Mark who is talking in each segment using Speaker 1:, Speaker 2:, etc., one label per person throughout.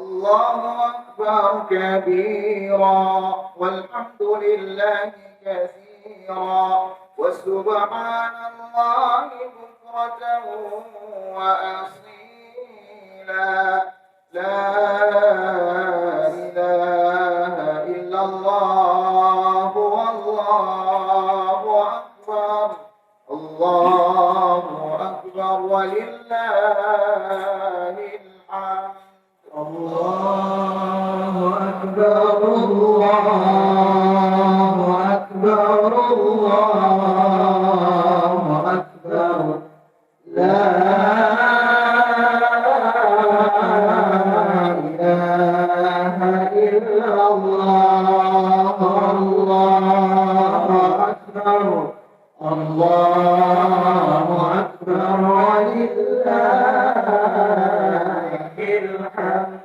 Speaker 1: الله أكبر كبيرا والحمد لله كثيرا وسبحان الله بكرة وأصيلا لا إله إلا الله والله أكبر الله أكبر ولله الحمد الله أكبر الله أكبر الله أكبر لا إله إلا الله الله أكبر الله أكبر ولله الحمد.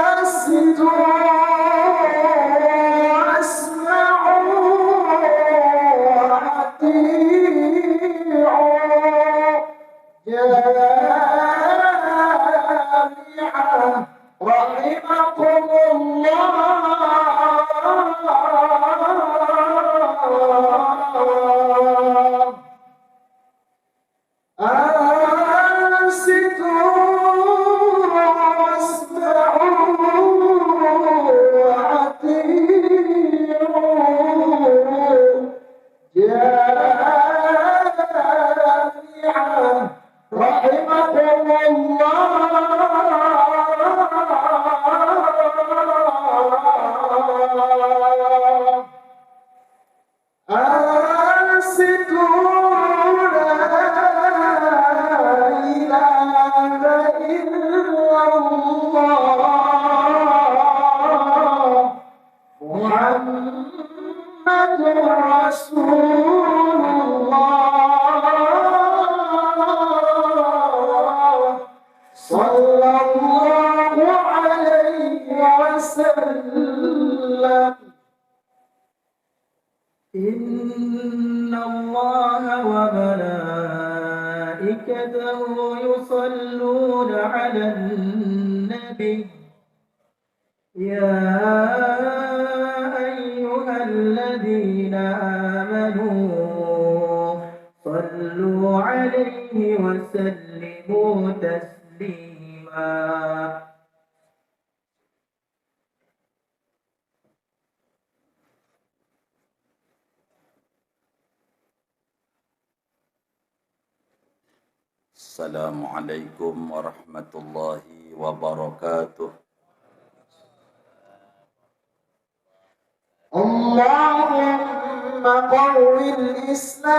Speaker 1: أنصتوا واسمعوا وأطيعوا جامعة رحمكم الله. أنصتوا إن الله وملائكته يصلون على النبي يا أيها الذين آمنوا صلوا عليه وسلموا تسليما.
Speaker 2: Assalamualaikum warahmatullahi wabarakatuh.
Speaker 1: اللهم قو الإسلام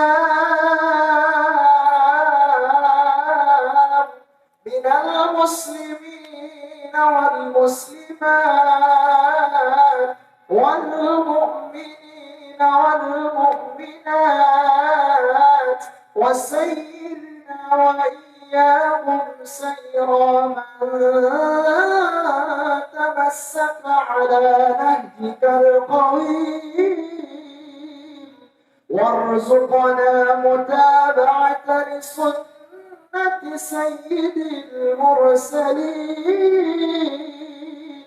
Speaker 1: من المسلمين والمسلمات والمؤمنين والمؤمنات وسيرنا وإياهم سير من تمسك على نهجك القويم وارزقنا متابعة لسنة سيد المرسلين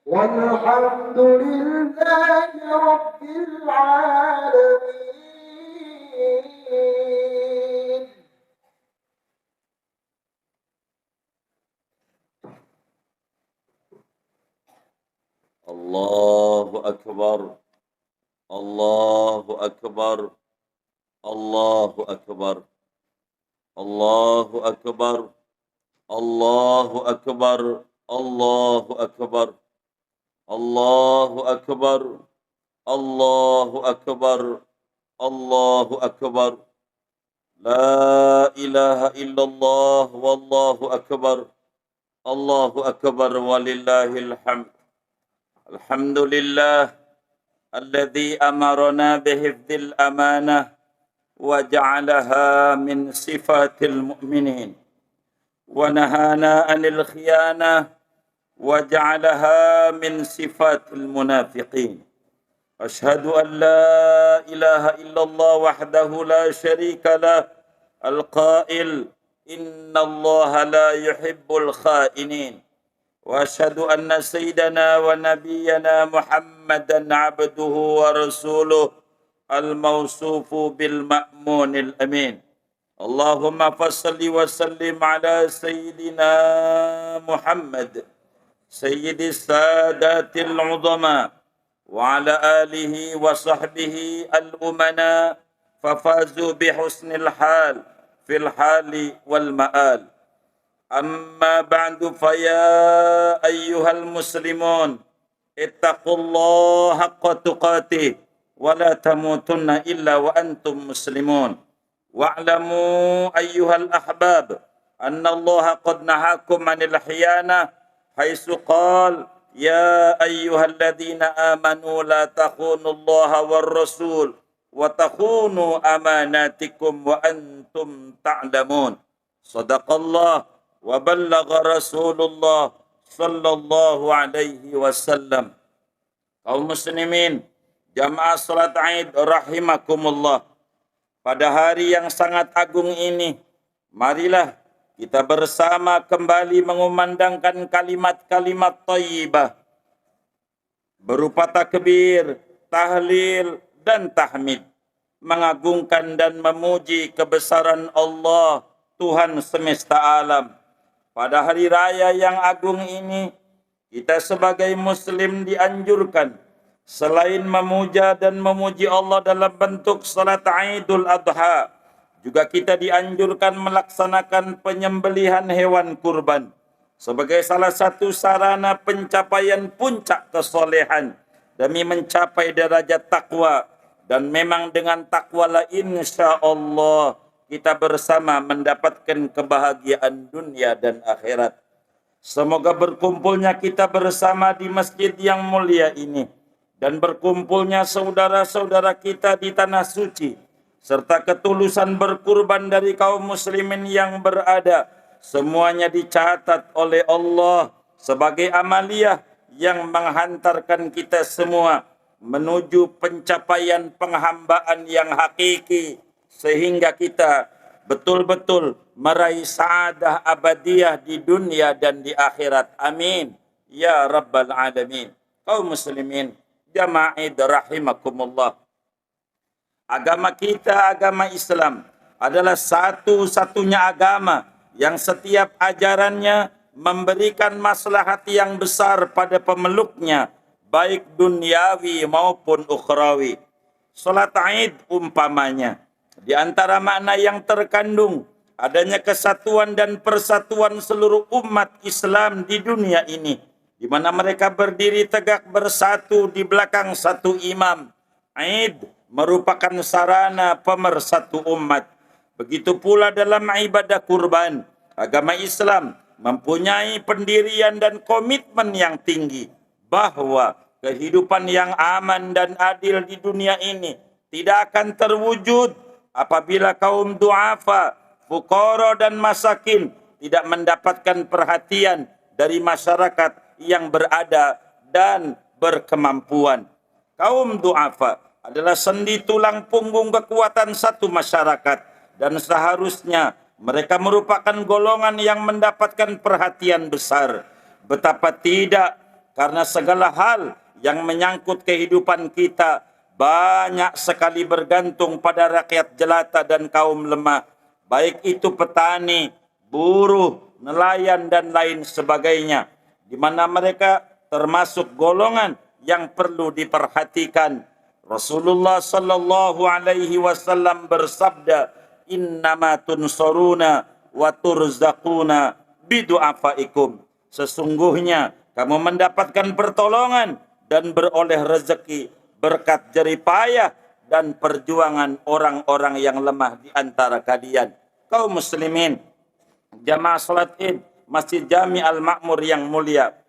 Speaker 1: والحمد لله رب العالمين.
Speaker 2: الله أكبر الله أكبر الله أكبر الله أكبر الله أكبر الله أكبر الله أكبر الله أكبر الله أكبر لا إله إلا الله والله أكبر الله أكبر ولله الحمد. الحمد لله الذي أمرنا بحفظ الأمانة وجعلها من صفات المؤمنين ونهانا عن الخيانة وجعلها من صفات المنافقين. أشهد أن لا إله إلا الله وحده لا شريك له القائل إن الله لا يحب الخائنين. وأشهد أن سيدنا ونبينا محمدا عبده ورسوله الموصوف بالمأمون الأمين. اللهم فصل وسلم على سيدنا محمد سيد السادات العظماء وعلى آله وصحبه الأمناء ففازوا بحسن الحال في الحال والمآل. أما بعد فيا أيها المسلمون اتقوا الله حق تقاته ولا تموتن إلا وأنتم مسلمون. واعلموا أيها الأحباب أن الله قد نهاكم عن الخيانة حيث قال يا أيها الذين آمنوا لا تخونوا الله والرسول وتخونوا أماناتكم وأنتم تعلمون. صدق الله وبلغ رسول الله صلى الله عليه وسلم. Kaum muslimin, jamaah salat Aid rahimakumullah. Pada hari yang sangat agung ini, marilah kita bersama kembali mengumandangkan kalimat-kalimat thayyibah berupa takbir, tahlil dan tahmid, mengagungkan dan memuji kebesaran Allah, Tuhan semesta alam. Pada hari raya yang agung ini, kita sebagai muslim dianjurkan selain memuja dan memuji Allah dalam bentuk salat Idul Adha, juga kita dianjurkan melaksanakan penyembelihan hewan kurban sebagai salah satu sarana pencapaian puncak kesolehan demi mencapai derajat takwa. Dan memang dengan takwalah insya Allah kita bersama mendapatkan kebahagiaan dunia dan akhirat. Semoga berkumpulnya kita bersama di masjid yang mulia ini dan berkumpulnya saudara-saudara kita di tanah suci serta ketulusan berkurban dari kaum muslimin yang berada, semuanya dicatat oleh Allah sebagai amaliyah yang menghantarkan kita semua menuju pencapaian penghambaan yang hakiki, sehingga kita betul-betul meraih saadah abadiyah di dunia dan di akhirat. Amin ya rabbal alamin. Kaum muslimin, jamaah Id rahimakumullah. Agama kita, agama Islam adalah satu-satunya agama yang setiap ajarannya memberikan maslahat yang besar pada pemeluknya, baik duniawi maupun ukhrawi. Salat Id umpamanya, di antara makna yang terkandung adanya kesatuan dan persatuan seluruh umat Islam di dunia ini, di mana mereka berdiri tegak bersatu di belakang satu imam. Id merupakan sarana pemersatu umat. Begitu pula dalam ibadah kurban, agama Islam mempunyai pendirian dan komitmen yang tinggi bahwa kehidupan yang aman dan adil di dunia ini tidak akan terwujud apabila kaum du'afa, fuqara dan masakin tidak mendapatkan perhatian dari masyarakat yang berada dan berkemampuan. Kaum du'afa adalah sendi tulang punggung kekuatan satu masyarakat dan seharusnya mereka merupakan golongan yang mendapatkan perhatian besar. Betapa tidak, karena segala hal yang menyangkut kehidupan kita banyak sekali bergantung pada rakyat jelata dan kaum lemah, baik itu petani, buruh, nelayan dan lain sebagainya, di mana mereka termasuk golongan yang perlu diperhatikan. Rasulullah sallallahu alaihi wasallam bersabda, "Innama tunsaruna wa turzaquna bidu'afaikum." Sesungguhnya kamu mendapatkan pertolongan dan beroleh rezeki berkat jerih payah dan perjuangan orang-orang yang lemah di antara kalian. Kaum muslimin, jamaah salat Id Masjid Jami Al-Ma'mur yang mulia,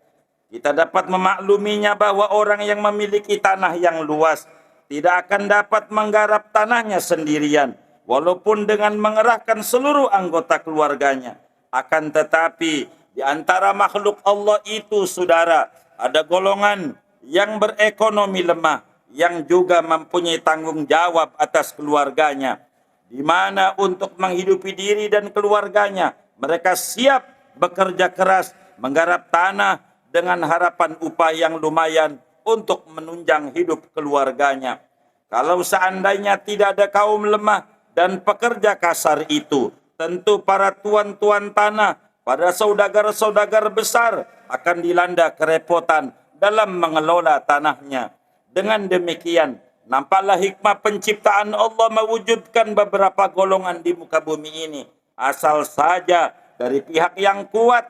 Speaker 2: kita dapat memakluminya bahwa orang yang memiliki tanah yang luas tidak akan dapat menggarap tanahnya sendirian, walaupun dengan mengerahkan seluruh anggota keluarganya. Akan tetapi di antara makhluk Allah itu, saudara, ada golongan yang berekonomi lemah, yang juga mempunyai tanggung jawab atas keluarganya, di mana untuk menghidupi diri dan keluarganya, mereka siap bekerja keras, menggarap tanah dengan harapan upah yang lumayan untuk menunjang hidup keluarganya. Kalau seandainya tidak ada kaum lemah dan pekerja kasar itu, tentu para tuan-tuan tanah, para saudagar-saudagar besar akan dilanda kerepotan dalam mengelola tanahnya. Dengan demikian, nampaklah hikmah penciptaan Allah mewujudkan beberapa golongan di muka bumi ini. Asal saja dari pihak yang kuat,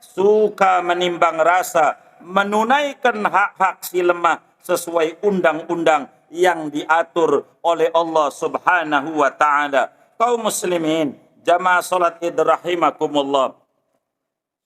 Speaker 2: suka menimbang rasa, menunaikan hak-hak si lemah sesuai undang-undang yang diatur oleh Allah Subhanahu wa taala. Kaum muslimin, jamaah salat Id rahimakumullah.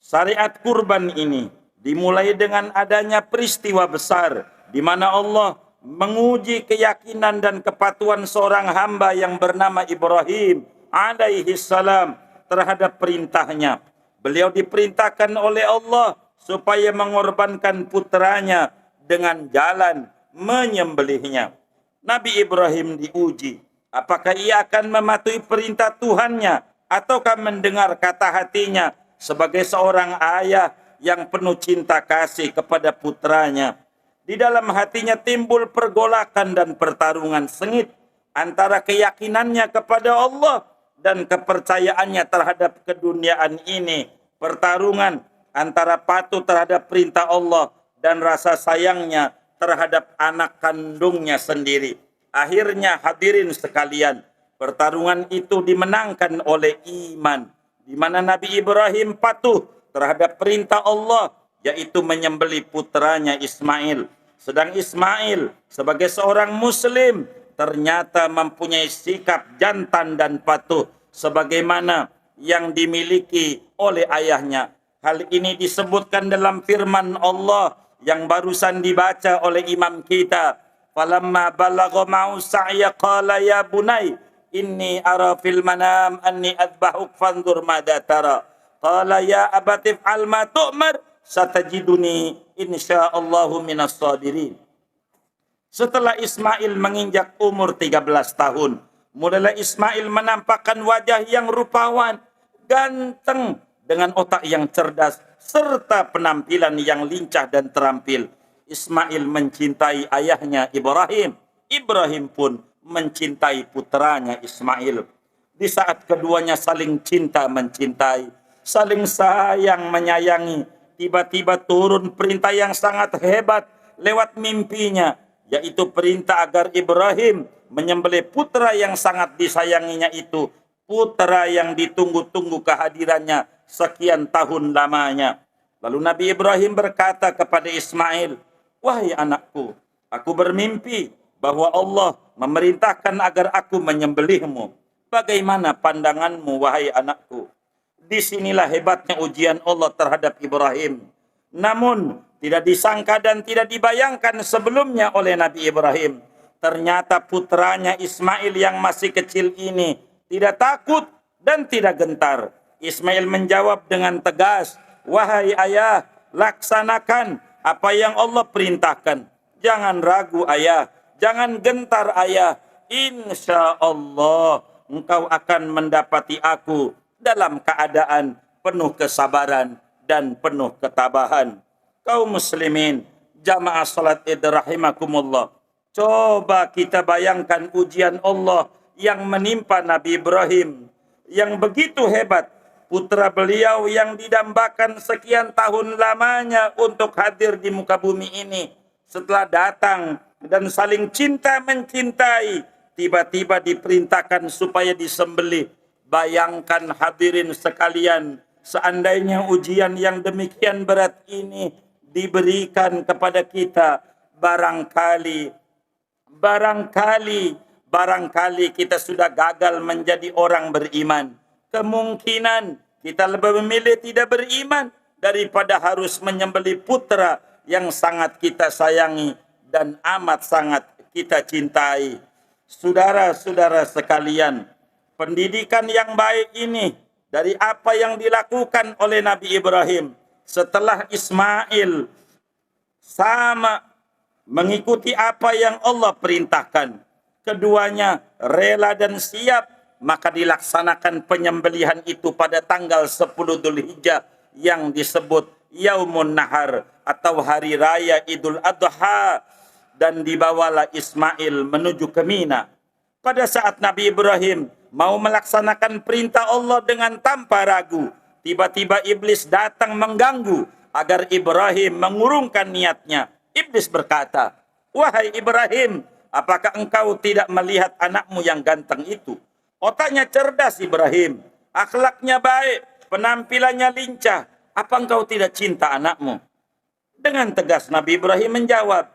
Speaker 2: Syariat kurban ini dimulai dengan adanya peristiwa besar di mana Allah menguji keyakinan dan kepatuhan seorang hamba yang bernama Ibrahim alaihi salam terhadap perintahnya. Beliau diperintahkan oleh Allah supaya mengorbankan putranya dengan jalan menyembelihnya. Nabi Ibrahim diuji, apakah ia akan mematuhi perintah Tuhannya ataukah mendengar kata hatinya sebagai seorang ayah yang penuh cinta kasih kepada putranya. Di dalam hatinya timbul pergolakan dan pertarungan sengit antara keyakinannya kepada Allah dan kepercayaannya terhadap keduniaan ini. Pertarungan antara patuh terhadap perintah Allah dan rasa sayangnya terhadap anak kandungnya sendiri. Akhirnya hadirin sekalian, pertarungan itu dimenangkan oleh iman, di mana Nabi Ibrahim patuh terhadap perintah Allah, yaitu menyembelih putranya Ismail. Sedang Ismail sebagai seorang muslim ternyata mempunyai sikap jantan dan patuh sebagaimana yang dimiliki oleh ayahnya. Hal ini disebutkan dalam firman Allah yang barusan dibaca oleh imam kita. Falamma balagha ma'u sa'ya qala ya bunai inni ara fil manam anni adbahuk fanzur madza tara. Qala ya abatif al ma tu'mar satajiduni insyaallahu minas sabirin. Setelah Ismail menginjak umur 13 tahun, mulailah Ismail menampakkan wajah yang rupawan, ganteng, dengan otak yang cerdas, serta penampilan yang lincah dan terampil. Ismail mencintai ayahnya Ibrahim. Ibrahim pun mencintai putranya Ismail. Di saat keduanya saling cinta mencintai, saling sayang menyayangi, tiba-tiba turun perintah yang sangat hebat lewat mimpinya, yaitu perintah agar Ibrahim menyembelih putra yang sangat disayanginya itu, putra yang ditunggu-tunggu kehadirannya sekian tahun lamanya. Lalu Nabi Ibrahim berkata kepada Ismail, "Wahai anakku, aku bermimpi bahwa Allah memerintahkan agar aku menyembelihmu. Bagaimana pandanganmu, wahai anakku?" Disinilah hebatnya ujian Allah terhadap Ibrahim. Namun tidak disangka dan tidak dibayangkan sebelumnya oleh Nabi Ibrahim. Ternyata putranya Ismail yang masih kecil ini tidak takut dan tidak gentar. Ismail menjawab dengan tegas, "Wahai ayah, laksanakan apa yang Allah perintahkan. Jangan ragu ayah, jangan gentar ayah. Insya Allah engkau akan mendapati aku dalam keadaan penuh kesabaran dan penuh ketabahan." Kaum muslimin, jamaah salat Id rahimakumullah. Coba kita bayangkan ujian Allah yang menimpa Nabi Ibrahim yang begitu hebat. Putra beliau yang didambakan sekian tahun lamanya untuk hadir di muka bumi ini, setelah datang dan saling cinta mencintai, tiba-tiba diperintahkan supaya disembelih. Bayangkan hadirin sekalian, seandainya ujian yang demikian berat ini diberikan kepada kita, barangkali kita sudah gagal menjadi orang beriman. Kemungkinan kita lebih memilih tidak beriman daripada harus menyembelih putra yang sangat kita sayangi dan amat sangat kita cintai. Saudara-saudara sekalian, pendidikan yang baik ini dari apa yang dilakukan oleh Nabi Ibrahim setelah Ismail sama mengikuti apa yang Allah perintahkan. Keduanya rela dan siap, maka dilaksanakan penyembelihan itu pada tanggal 10 Dzulhijjah yang disebut Yaumun Nahar atau hari raya Idul Adha, dan dibawalah Ismail menuju ke Mina. Pada saat Nabi Ibrahim mau melaksanakan perintah Allah dengan tanpa ragu, tiba-tiba iblis datang mengganggu agar Ibrahim mengurungkan niatnya. Iblis berkata, "Wahai Ibrahim, apakah engkau tidak melihat anakmu yang ganteng itu? Otaknya cerdas Ibrahim, akhlaknya baik, penampilannya lincah. Apa engkau tidak cinta anakmu?" Dengan tegas Nabi Ibrahim menjawab,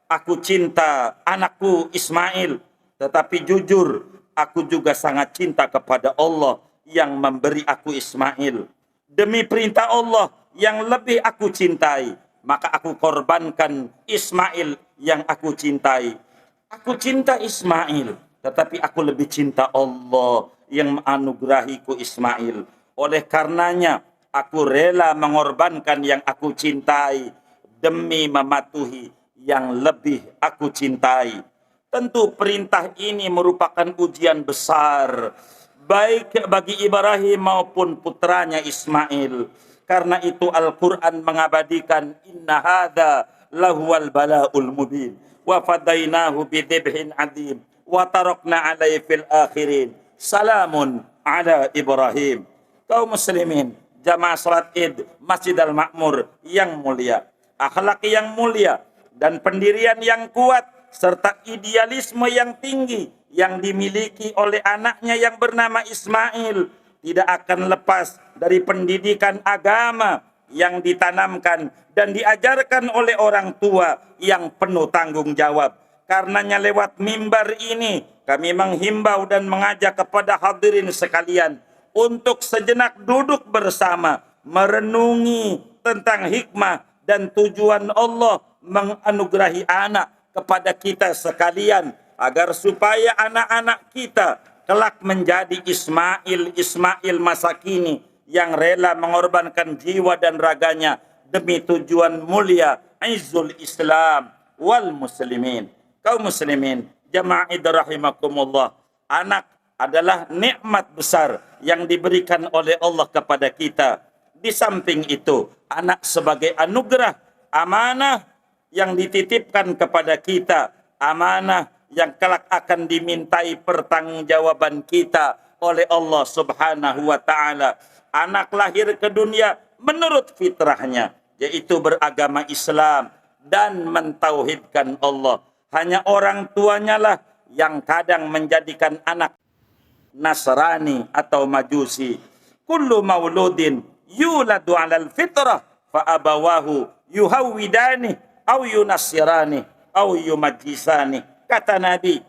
Speaker 2: "Aku cinta anakku Ismail, tetapi jujur, aku juga sangat cinta kepada Allah yang memberi aku Ismail. Demi perintah Allah yang lebih aku cintai, maka aku korbankan Ismail yang aku cintai. Aku cinta Ismail, tetapi aku lebih cinta Allah yang menganugerahiku Ismail. Oleh karenanya, aku rela mengorbankan yang aku cintai demi mematuhi yang lebih aku cintai." Tentu perintah ini merupakan ujian besar baik bagi Ibrahim maupun putranya Ismail. Karena itu Al-Quran mengabadikan, "Inna hadha lahuwal bala'ul mubin wa fadainahu bidhibhin adim wa tarakna alaihi fil akhirin salamun ala Ibrahim." Kaum muslimin, jamaah salat Id Masjid Al-Makmur yang mulia, akhlak yang mulia dan pendirian yang kuat serta idealisme yang tinggi yang dimiliki oleh anaknya yang bernama Ismail tidak akan lepas dari pendidikan agama yang ditanamkan dan diajarkan oleh orang tua yang penuh tanggung jawab. Karenanya lewat mimbar ini kami menghimbau dan mengajak kepada hadirin sekalian untuk sejenak duduk bersama merenungi tentang hikmah dan tujuan Allah menganugerahi anak kepada kita sekalian, agar supaya anak-anak kita kelak menjadi Ismail masa kini yang rela mengorbankan jiwa dan raganya demi tujuan mulia Izzul Islam wal Muslimin. Kaum muslimin, jamaah rahimakumullah, anak adalah nikmat besar yang diberikan oleh Allah kepada kita. Di samping itu, anak sebagai anugerah, amanah yang dititipkan kepada kita, amanah yang kelak akan dimintai pertanggungjawaban kita oleh Allah Subhanahu wa taala. Anak lahir ke dunia menurut fitrahnya, yaitu beragama Islam dan mentauhidkan Allah. Hanya orang tuanya lah yang kadang menjadikan anak Nasrani atau Majusi. Kullu mauludin yuladu 'alal fitrah fa abawahu yuhawwidani au yunasirani au yumajisani. Kata Nabi,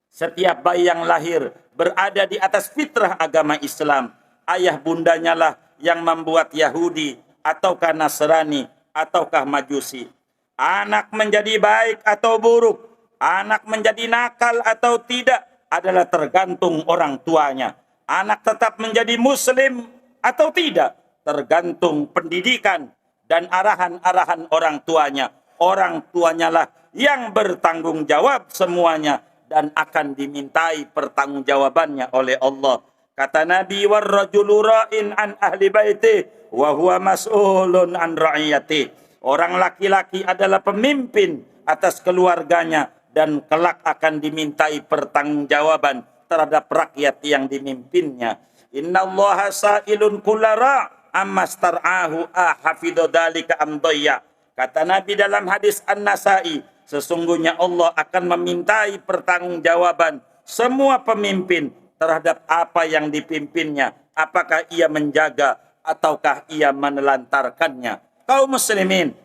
Speaker 2: setiap bayi yang lahir berada di atas fitrah agama Islam. Ayah bundanya lah yang membuat Yahudi ataukah Nasrani ataukah Majusi. Anak menjadi baik atau buruk, anak menjadi nakal atau tidak adalah tergantung orang tuanya. Anak tetap menjadi muslim atau tidak tergantung pendidikan dan arahan-arahan orang tuanya. Orang tuanya lah yang bertanggung jawab semuanya dan akan dimintai pertanggungjawabannya oleh Allah. Kata Nabi, "Warrajulu ra'in an ahli baiti wa huwa mas'ulun an ra'iyati." Orang laki-laki adalah pemimpin atas keluarganya dan kelak akan dimintai pertanggungjawaban terhadap rakyat yang dimimpinnya. Innallaha sa'ilun kullara amma star'ahu ahafidhu dzalika am dhayya. Kata Nabi dalam hadis An-Nasa'i, sesungguhnya Allah akan memintai pertanggungjawaban semua pemimpin terhadap apa yang dipimpinnya, apakah ia menjaga ataukah ia menelantarkannya. Kaum muslimin,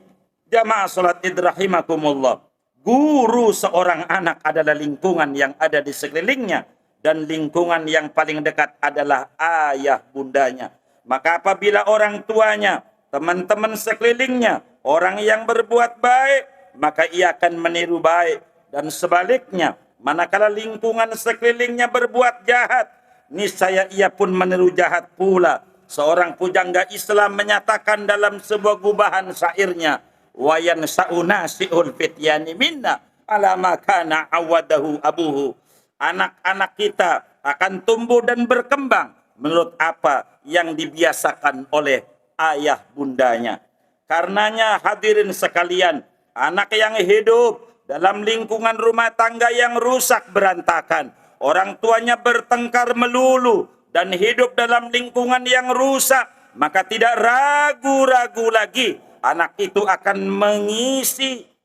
Speaker 2: jamaah salat Id rahimakumullah, guru seorang anak adalah lingkungan yang ada di sekelilingnya, dan lingkungan yang paling dekat adalah ayah bundanya. Maka apabila orang tuanya, teman-teman sekelilingnya, orang yang berbuat baik, maka ia akan meniru baik. Dan sebaliknya, manakala lingkungan sekelilingnya berbuat jahat, niscaya ia pun meniru jahat pula. Seorang pujangga Islam menyatakan dalam sebuah gubahan syairnya, wayan sauna siul fityani minna ala ma kana awadahu abuhu. Anak-anak kita akan tumbuh dan berkembang menurut apa yang dibiasakan oleh ayah bundanya. Karenanya hadirin sekalian, anak yang hidup dalam lingkungan rumah tangga yang rusak berantakan, orang tuanya bertengkar melulu, dan hidup dalam lingkungan yang rusak, maka tidak ragu-ragu lagi anak itu akan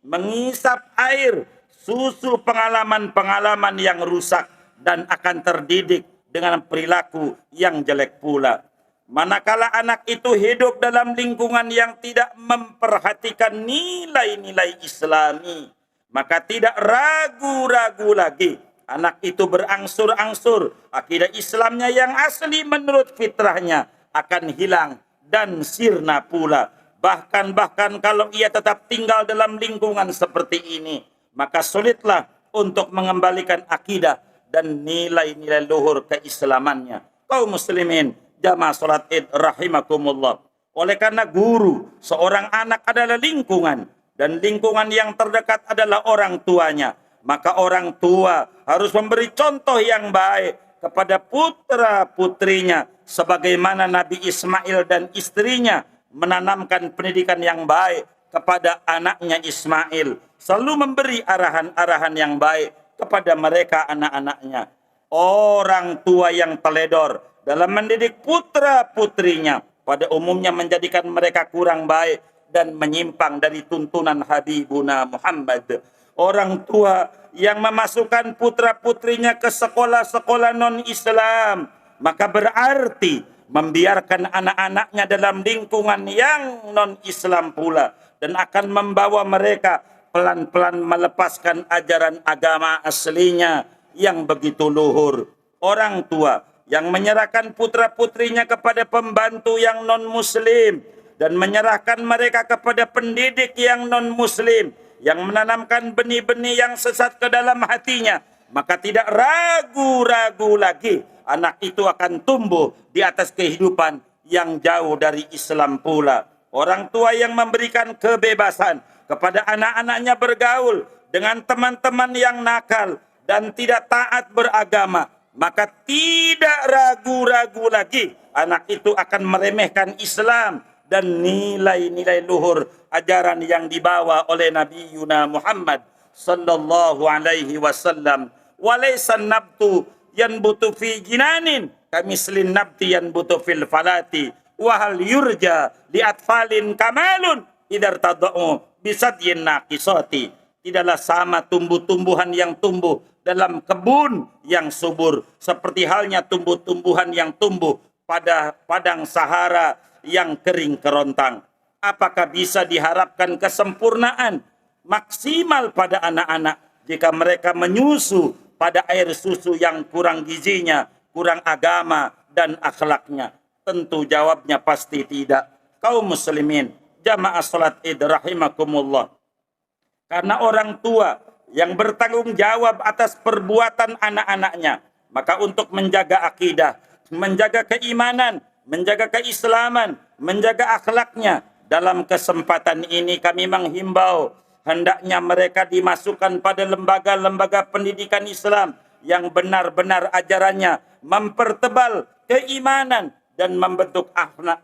Speaker 2: mengisap air susu pengalaman-pengalaman yang rusak dan akan terdidik dengan perilaku yang jelek pula. Manakala anak itu hidup dalam lingkungan yang tidak memperhatikan nilai-nilai Islami, maka tidak ragu-ragu lagi anak itu berangsur-angsur akidah Islamnya yang asli menurut fitrahnya akan hilang dan sirna pula. Bahkan kalau ia tetap tinggal dalam lingkungan seperti ini, maka sulitlah untuk mengembalikan akidah dan nilai-nilai luhur keislamannya. Kaum muslimin, jamaah salat Id rahimakumullah. Oleh karena guru seorang anak adalah lingkungan, dan lingkungan yang terdekat adalah orang tuanya, maka orang tua harus memberi contoh yang baik kepada putra-putrinya, sebagaimana Nabi Ismail dan istrinya menanamkan pendidikan yang baik kepada anaknya Ismail, selalu memberi arahan-arahan yang baik kepada mereka anak-anaknya. Orang tua yang teledor dalam mendidik putra-putrinya pada umumnya menjadikan mereka kurang baik dan menyimpang dari tuntunan Habibuna Muhammad. Orang tua yang memasukkan putra-putrinya ke sekolah-sekolah non-Islam, maka berarti membiarkan anak-anaknya dalam lingkungan yang non-Islam pula, dan akan membawa mereka pelan-pelan melepaskan ajaran agama aslinya yang begitu luhur. Orang tua yang menyerahkan putra-putrinya kepada pembantu yang non-Muslim dan menyerahkan mereka kepada pendidik yang non-Muslim yang menanamkan benih-benih yang sesat ke dalam hatinya, maka tidak ragu-ragu lagi anak itu akan tumbuh di atas kehidupan yang jauh dari Islam pula. Orang tua yang memberikan kebebasan kepada anak-anaknya bergaul dengan teman-teman yang nakal dan tidak taat beragama, maka tidak ragu-ragu lagi anak itu akan meremehkan Islam dan nilai-nilai luhur ajaran yang dibawa oleh Nabi Yuna Muhammad sallallahu alaihi wasallam. Walaysan nabtu yanbutu fi jinanin kamislin nabti yanbutu fil falati wa hal yurja li atfalin kamalun idar tadau bisadyin naqisati. Tidaklah sama tumbuh-tumbuhan yang tumbuh dalam kebun yang subur seperti halnya tumbuh-tumbuhan yang tumbuh pada padang Sahara yang kering kerontang. Apakah bisa diharapkan kesempurnaan maksimal pada anak-anak jika mereka menyusu pada air susu yang kurang gizinya, kurang agama dan akhlaknya? Tentu jawabnya pasti tidak. Kaum muslimin, jamaah salat Id rahimakumullah. Karena orang tua yang bertanggung jawab atas perbuatan anak-anaknya, maka untuk menjaga akidah, menjaga keimanan, menjaga keislaman, menjaga akhlaknya, dalam kesempatan ini kami menghimbau hendaknya mereka dimasukkan pada lembaga-lembaga pendidikan Islam yang benar-benar ajarannya mempertebal keimanan dan membentuk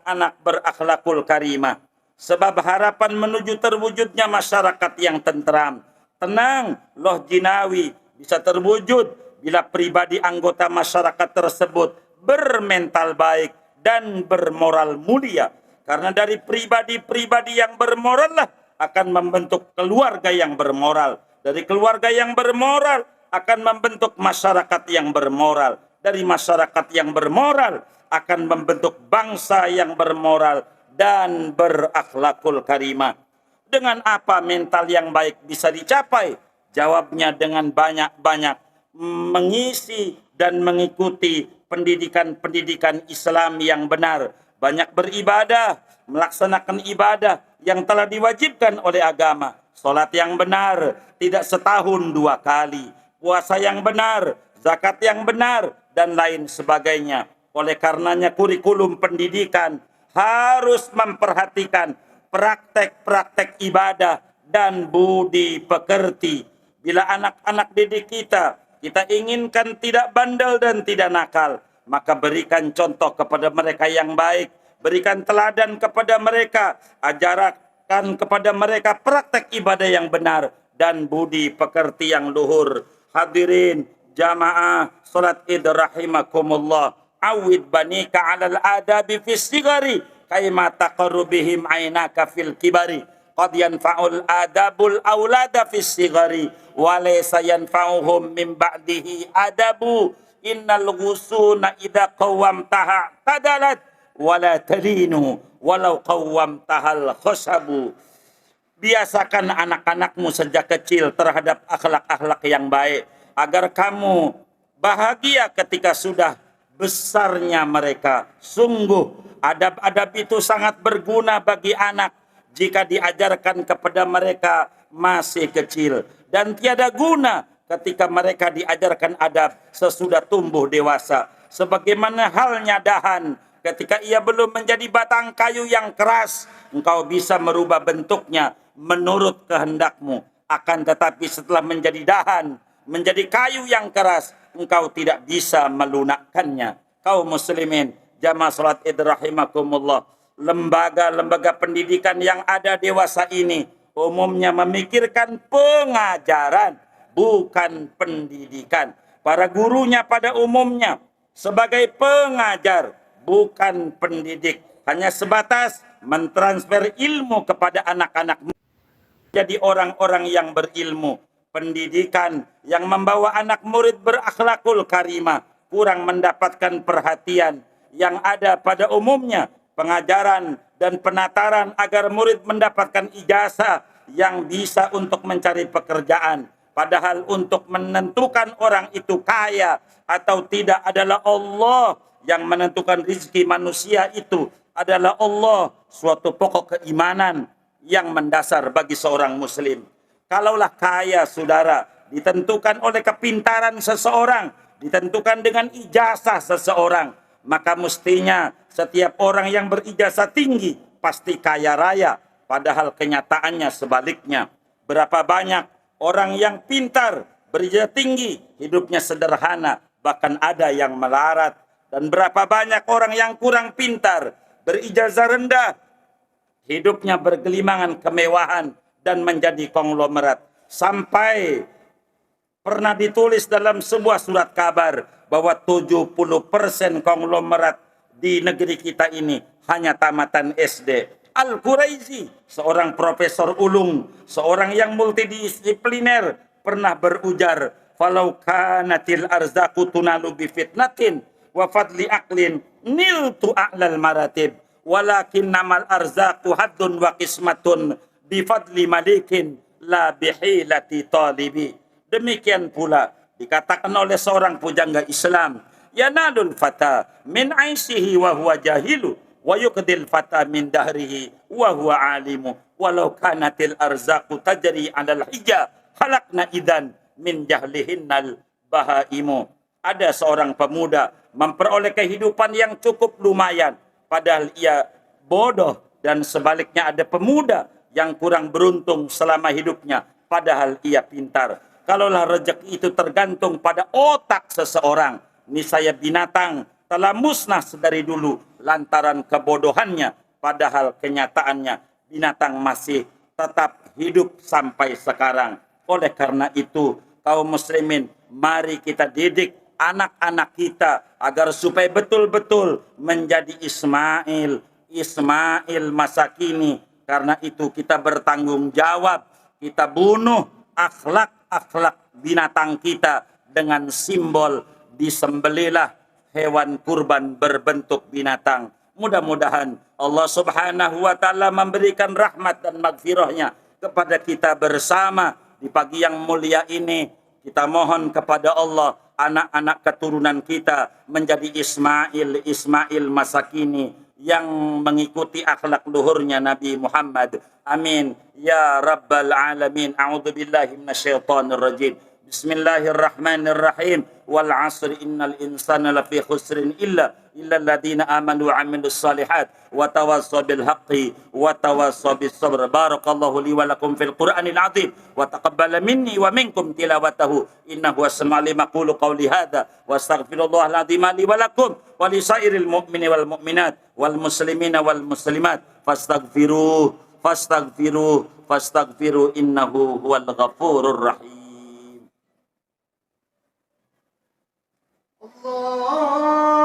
Speaker 2: anak berakhlakul karimah. Sebab harapan menuju terwujudnya masyarakat yang tentram, tenang, loh jinawi bisa terwujud bila pribadi anggota masyarakat tersebut bermental baik dan bermoral mulia. Karena dari pribadi-pribadi yang bermoral lah akan membentuk keluarga yang bermoral. Dari keluarga yang bermoral akan membentuk masyarakat yang bermoral. Dari masyarakat yang bermoral akan membentuk bangsa yang bermoral dan berakhlakul karimah. Dengan apa mental yang baik bisa dicapai? Jawabnya dengan banyak-banyak mengisi dan mengikuti pendidikan-pendidikan Islam yang benar. Banyak beribadah, melaksanakan ibadah yang telah diwajibkan oleh agama. Salat yang benar, tidak setahun 2 kali. Puasa yang benar, zakat yang benar, dan lain sebagainya. Oleh karenanya kurikulum pendidikan harus memperhatikan praktek-praktek ibadah dan budi pekerti. Bila anak-anak didik kita inginkan tidak bandel dan tidak nakal, maka berikan contoh kepada mereka yang baik, berikan teladan kepada mereka, ajarkan kepada mereka praktek ibadah yang benar dan budi pekerti yang luhur. Hadirin jamaah salat Id rahimakumullah, awid banika 'alal adabi fis sigari kaima taqarru bihim aynaka fil kibari. Qad yanfa'ul adabul aulada fis sigari wa laysa yanfa'uhum min ba'dihi adabu. Innal ghusuna idza qawwamtaha tadalat wala talinu walau qawwamtahal khasabu. Biasakan anak-anakmu sejak kecil terhadap akhlak-akhlak yang baik, agar kamu bahagia ketika sudah besarnya mereka. Sungguh adab-adab itu sangat berguna bagi anak jika diajarkan kepada mereka masih kecil, dan tiada guna ketika mereka diajarkan adab sesudah tumbuh dewasa. Sebagaimana halnya dahan, ketika ia belum menjadi batang kayu yang keras, engkau bisa merubah bentuknya menurut kehendakmu. Akan tetapi setelah menjadi dahan, menjadi kayu yang keras, engkau tidak bisa melunakkannya. Kaum muslimin, jamaah salat Id rahimakumullah, lembaga-lembaga pendidikan yang ada dewasa ini umumnya memikirkan pengajaran, bukan pendidikan. Para gurunya pada umumnya sebagai pengajar, bukan pendidik. Hanya sebatas mentransfer ilmu kepada anak-anak jadi orang-orang yang berilmu. Pendidikan yang membawa anak murid berakhlakul karimah kurang mendapatkan perhatian. Yang ada pada umumnya pengajaran dan penataran agar murid mendapatkan ijazah yang bisa untuk mencari pekerjaan. Padahal untuk menentukan orang itu kaya atau tidak adalah Allah. Yang menentukan rezeki manusia itu adalah Allah. Suatu pokok keimanan yang mendasar bagi seorang muslim. Kalaulah kaya, saudara, ditentukan oleh kepintaran seseorang, ditentukan dengan ijazah seseorang, maka mestinya setiap orang yang berijazah tinggi pasti kaya raya. Padahal kenyataannya sebaliknya. Berapa banyak orang yang pintar, berijazah tinggi, hidupnya sederhana, bahkan ada yang melarat. Dan berapa banyak orang yang kurang pintar, berijazah rendah, hidupnya bergelimangan kemewahan dan menjadi konglomerat. Sampai pernah ditulis dalam sebuah surat kabar bahwa 70% konglomerat di negeri kita ini hanya tamatan SD. Al-Quraizi, seorang profesor ulung, seorang yang multidisipliner, pernah berujar, "Falau kanatil arzaku tunalu bi fitnatin wa fadli aqlin niltu a'lal maratib. Walakin namal arzaku haddun wa qismatun bifadli malikin la bihilati talibi." Demikian pula dikatakan oleh seorang pujangga Islam, "Yanalul fata min aishihi wa huwa jahilu wa yuqdil fata min dahrihi wa huwa alimu walau kanatil arzaku tajri 'alal hija halakna idan min jahlihinnal bahaimu." Ada seorang pemuda memperoleh kehidupan yang cukup lumayan, padahal ia bodoh, dan sebaliknya ada pemuda yang kurang beruntung selama hidupnya, padahal ia pintar. Kalaulah rezeki itu tergantung pada otak seseorang, niscaya binatang telah musnah sedari dulu lantaran kebodohannya, padahal kenyataannya binatang masih tetap hidup sampai sekarang. Oleh karena itu, kaum muslimin, mari kita didik anak-anak kita agar supaya betul-betul menjadi Ismail Masakini. Karena itu kita bertanggung jawab, kita bunuh akhlak binatang kita dengan simbol disembelilah hewan kurban berbentuk binatang. Mudah-mudahan Allah Subhanahu wa taala memberikan rahmat dan magfirahnya kepada kita bersama di pagi yang mulia ini. Kita mohon kepada Allah anak-anak keturunan kita menjadi Ismail Masakini yang mengikuti akhlak luhurnya Nabi Muhammad. Amin ya rabbal alamin. A'udzubillahi minasyaitonir rajim. Bismillahirrahmanirrahim. Wal 'asri innal insana lafi khusrin illa alladziina aamanu wa 'amilus shalihat wa tawassaw bil haqqi wa tawassaw bis sabr. Barakallahu li wa lakum fil Qur'anil 'azim wa taqabbala minni wa minkum tilawatahu innahu was-sami'ul 'alim. Aqulu qawli hadza wa astaghfirullahal 'azim li wa lakum wa li sairil mu'mini wal mu'minat wal muslimina wal muslimat fastaghfiruh innahu huwal ghafurur rahim.
Speaker 1: Allahumma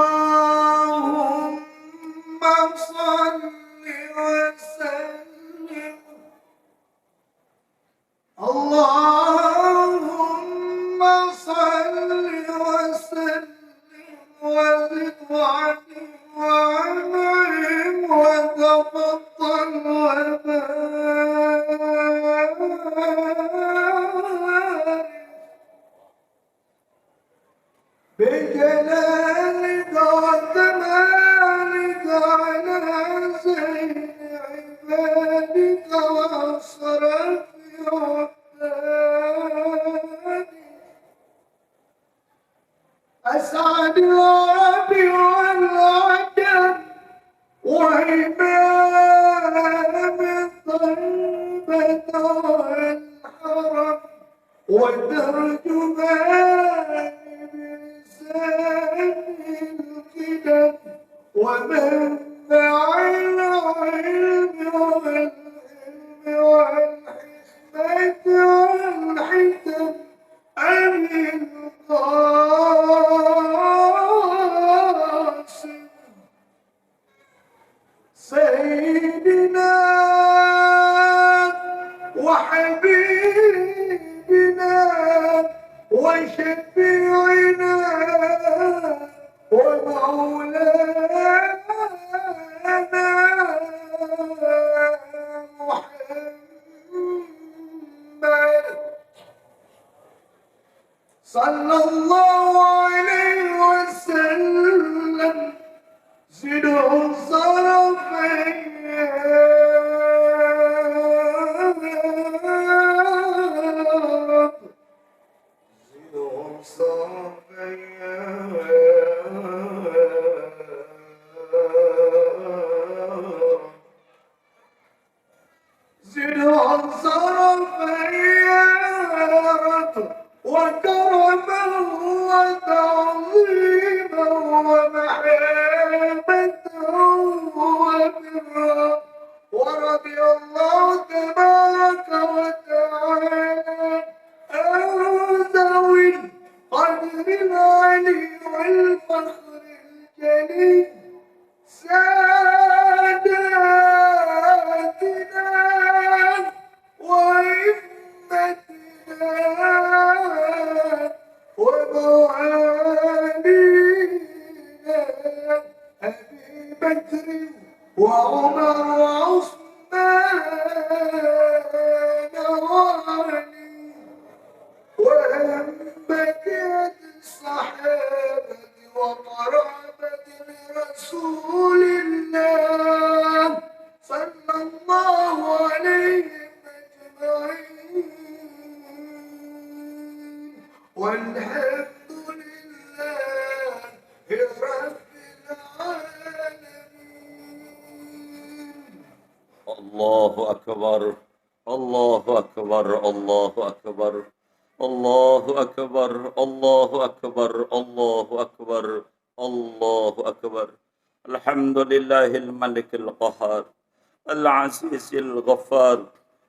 Speaker 1: salli wa sallim. Allahumma salli wa sallim wa zid wa an'im wa tafaddal wa barik بجلالك وكمالك على سيد عبادك وأشرف عبادك أسعد العرب والعجم وإمام الطيبة والحرم وترجمان الكتاب ومنبع العلم والحكمة والحكم عن القاسم سيدنا وحبيبنا وشفيعنا ومولانا محمد صلى الله عليه وسلم زده وكرما وتعظيما ومحبة وبرا ورضي الله تبارك وتعالى عن ذوي القدر العلي والفخر الجليل ساداتنا وإمتنا وموالينا أبي بكر وعمر وعثمان وعلي وأنبياء الصحابة وقرابة رسول الله صلى الله عليهم أجمعين والحمد لله رب العالمين.
Speaker 2: الله أكبر الله أكبر الله أكبر الله أكبر الله أكبر الله أكبر الله أكبر. الحمد لله الملك القهار العزيز الغفار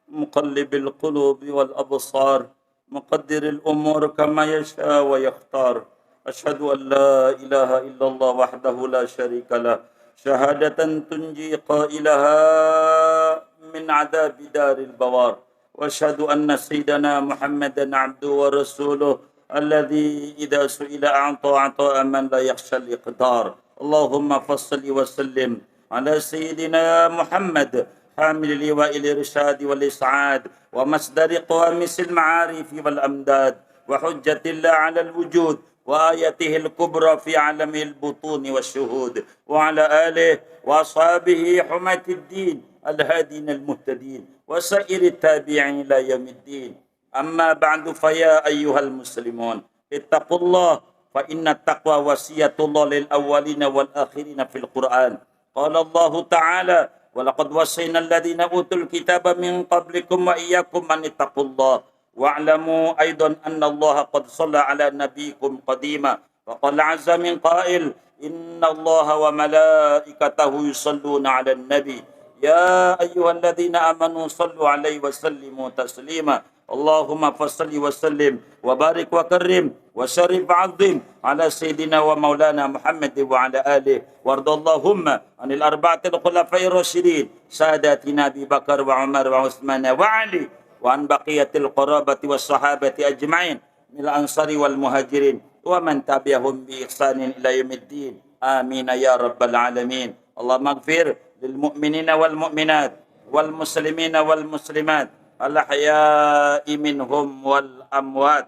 Speaker 2: مقلب القلوب والأبصار مقدر الأمور كما يشاء ويختار. أشهد أن لا إله إلا الله وحده لا شريك له شهادة تنجي قائلها من عذاب دار البوار. وأشهد أن سيدنا محمدا عبده ورسوله الذي إذا سئل أعطى عطاء من لا يخشى الإقدار. اللهم فصل وسلم على سيدنا محمد حامل لواء الإرشاد والإسعاد ومصدر قوامس المعارف والأمداد وحجة الله على الوجود وآيته الكبرى في عالم البطون والشهود وعلى آله وأصحابه حماة الدين الهادين المهتدين وسائر التابعين إلى يوم الدين. أما بعد فيا أيها المسلمون اتقوا الله فإن التقوى وصية الله للأولين والآخرين في القرآن. قال الله تعالى ولقد وصينا الذين أوتوا الكتاب من قبلكم وإياكم أن اتقوا الله واعلموا أيضا أن الله قد صلى على نبيكم قديما وقال عز من قائل إن الله وملائكته يصلون على النبي يا أيها الذين آمنوا صلوا عليه وسلموا تسليما اللهم فصل وسلم وبارك وكرم وشرف عظيم على سيدنا ومولانا محمد وعلى آله وارض اللهم عن الأربعة الخلفاء الراشدين ساداتنا أبي بكر وعمر وعثمان وعلي وعن بقية القرابة والصحابة أجمعين من الأنصار والمهاجرين ومن تبعهم بإحسان إلى يوم الدين آمين يا رب العالمين. اللهم اغفر للمؤمنين والمؤمنات والمسلمين والمسلمات الأحياء منهم والأموات.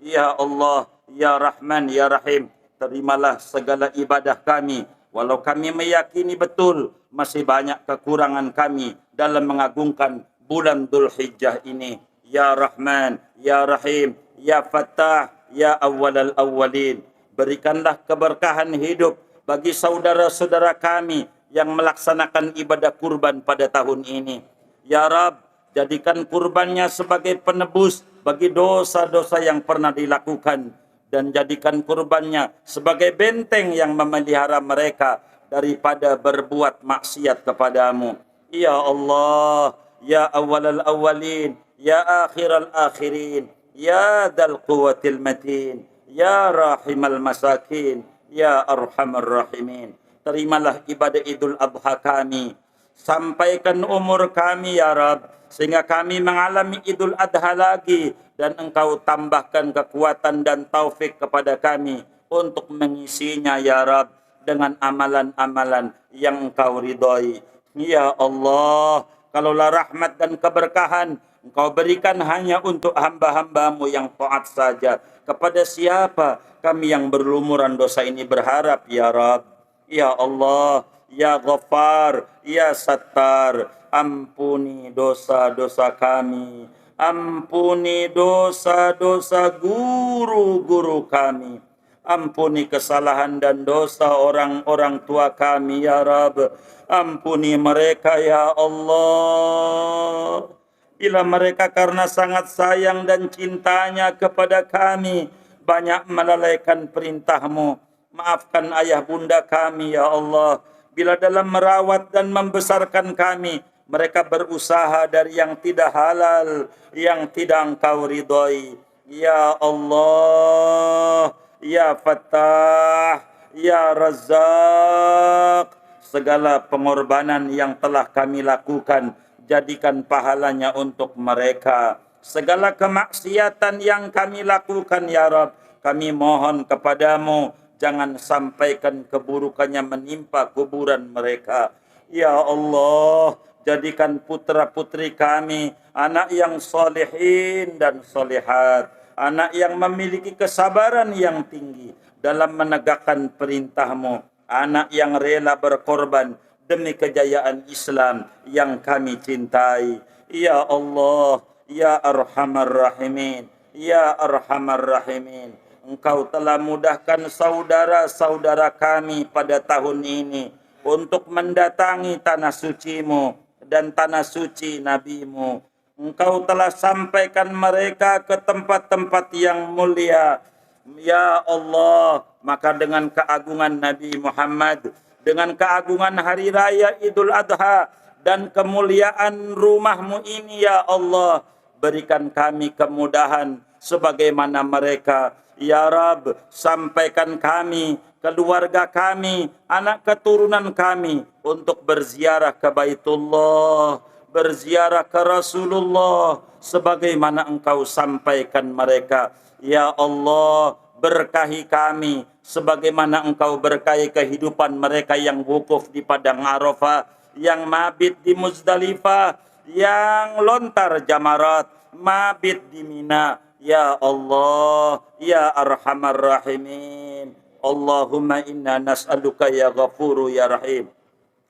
Speaker 2: Ya Allah, Ya Rahman, Ya Rahim, terimalah segala ibadah kami. Walau kami meyakini betul masih banyak kekurangan kami dalam mengagungkan bulan Dhul Hijjah ini. Ya Rahman, Ya Rahim, Ya Fattah, Ya Awwalal Awwalin. Berikanlah keberkahan hidup bagi saudara-saudara kami yang melaksanakan ibadah kurban pada tahun ini. Ya Rabb, jadikan kurbannya sebagai penebus bagi dosa-dosa yang pernah dilakukan dan jadikan kurbannya sebagai benteng yang memelihara mereka daripada berbuat maksiat kepadamu. Ya Allah, Ya Awwalal Awwalin, Ya Akhiral Akhirin, Ya Dzal Quwwatil Matin, Ya Rahimal Masakin, Ya Arhamar Rahimin. Terimalah ibadah Idul Adha kami. Sampaikan umur kami ya Rabb, sehingga kami mengalami Idul Adha lagi dan Engkau tambahkan kekuatan dan taufik kepada kami untuk mengisinya ya Rabb dengan amalan-amalan yang Engkau ridhai. Ya Allah, kalaulah rahmat dan keberkahan Engkau berikan hanya untuk hamba-hambamu yang taat saja, kepada siapa kami yang berlumuran dosa ini berharap ya Rabb. Ya Allah, Ya Ghaffar, Ya Sattar, ampuni dosa-dosa kami. Ampuni dosa-dosa guru-guru kami. Ampuni kesalahan dan dosa orang-orang tua kami, Ya Rabb. Ampuni mereka, Ya Allah. Bila mereka karena sangat sayang dan cintanya kepada kami, banyak melalaikan perintah-Mu. Maafkan ayah bunda kami, Ya Allah. Bila dalam merawat dan membesarkan kami, mereka berusaha dari yang tidak halal, yang tidak Engkau ridhai. Ya Allah, Ya Fattah, Ya Razzaq, segala pengorbanan yang telah kami lakukan, jadikan pahalanya untuk mereka. Segala kemaksiatan yang kami lakukan, Ya Rabb, kami mohon kepadamu, jangan sampaikan keburukannya menimpa kuburan mereka. Ya Allah, jadikan putra-putri kami anak yang solehin dan solehat, anak yang memiliki kesabaran yang tinggi dalam menegakkan perintah-Mu, anak yang rela berkorban demi kejayaan Islam yang kami cintai. Ya Allah, Ya Arhamar Rahimin, Ya Arhamar Rahimin, Engkau telah mudahkan saudara-saudara kami pada tahun ini untuk mendatangi tanah suci-Mu dan tanah suci Nabi-Mu. Engkau telah sampaikan mereka ke tempat-tempat yang mulia. Ya Allah, maka dengan keagungan Nabi Muhammad, dengan keagungan hari raya Idul Adha dan kemuliaan rumah-Mu ini, Ya Allah, berikan kami kemudahan sebagaimana mereka. Ya Rabb, sampaikan kami, keluarga kami, anak keturunan kami untuk berziarah ke Baitullah, berziarah ke Rasulullah sebagaimana Engkau sampaikan mereka. Ya Allah, berkahi kami sebagaimana Engkau berkahi kehidupan mereka yang wukuf di Padang Arafah, yang mabit di Muzdalifah, yang lontar jamarat, mabit di Mina. Ya Allah, Ya Arhamar Rahimin, Allahumma inna nas'aluka ya Ghafuru ya Rahim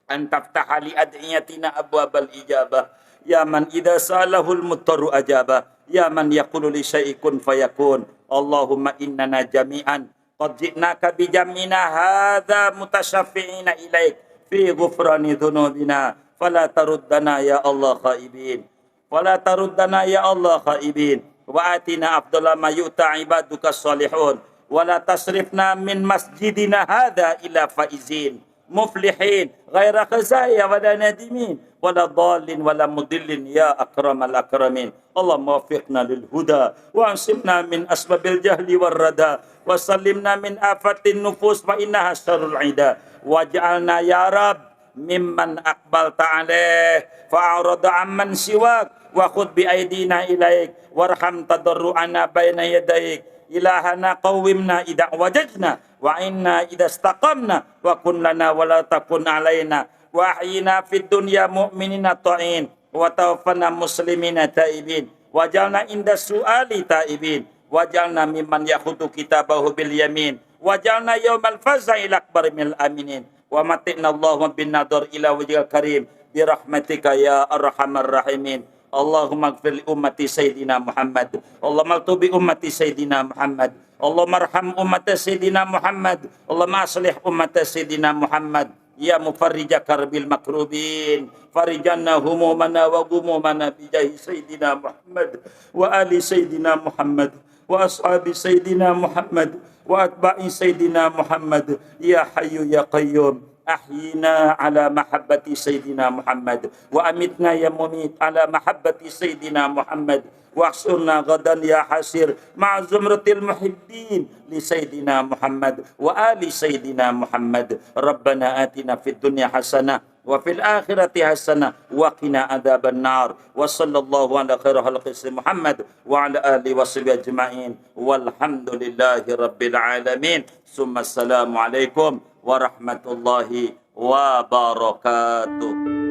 Speaker 2: an taftaha li ad'iyatina abwabal ijabah, ya man idza salahul muttaru ajabah, ya man yaqulu li syai'in kun fayakun. Allahumma innana jami'an qad ji'naka bi jam'ina hadza mutasyafi'ina ilaik fi ghufrani dhunubina fala taruddana ya Allah khaibin. Fala taruddana ya Allah khaibin. Wa atina afdala ma yu'ta ibaduka salihun. Wala tasrifna min masjidina hadza ila faizin muflihin ghaira khazaya wala nadimin wala dhalin wala mudillin ya akramal akramin. Allahumma waffiqna lil huda wa ansibna min asbabil jahli war rada wa sallimna min afatin nufus fa innaha syarrul ida waj'alna ya rab mimman aqbalta alaih fa'arada amman siwak wa khudh bi aidina ilaik warham tadarru'ana baina yadaik ilahana qawwimna idha wajajna wa inna idha istaqamna wa kun lana wa la takun alaina wa ahyina fid dunya mu'minina ta'in wa tawaffana muslimina taibin wajalna inda su'ali taibin wajalna mimman yakhutu kitabahu bil yamin wajalna yawmal faza'il akbar minal aminin wa matina Allahumma bin nadar ila wajhil karim bi rahmatika ya arhamar rahimin. Allahumma ighfir li ummati Sayyidina Muhammad. Allahumma aghfir bi ummati Sayyidina Muhammad. Allahumma arham ummati Sayyidina Muhammad. Allahumma aslih ummati Sayyidina Muhammad. Ya mufarrija karbil makrubin. Farijanna humumana wa gumumana bijahi Sayyidina Muhammad. Wa ali Sayyidina Muhammad. Wa ashabi Sayyidina Muhammad. Wa atba'i Sayyidina Muhammad. Ya Hayyu Ya Qayyum. أحينا على محبة سيدنا محمد وأمتنا يا مميت على محبة سيدنا محمد واحشرنا غدا يا حشر مع زمرة المحبين لسيدنا محمد وآل سيدنا محمد. ربنا آتنا في الدنيا حسنة وفي الآخرة حسنة وقنا عذاب النار وصلى الله على خير خلق محمد وعلى آله وصحبه أجمعين والحمد لله رب العالمين ثم السلام عليكم warahmatullahi wabarakatuh.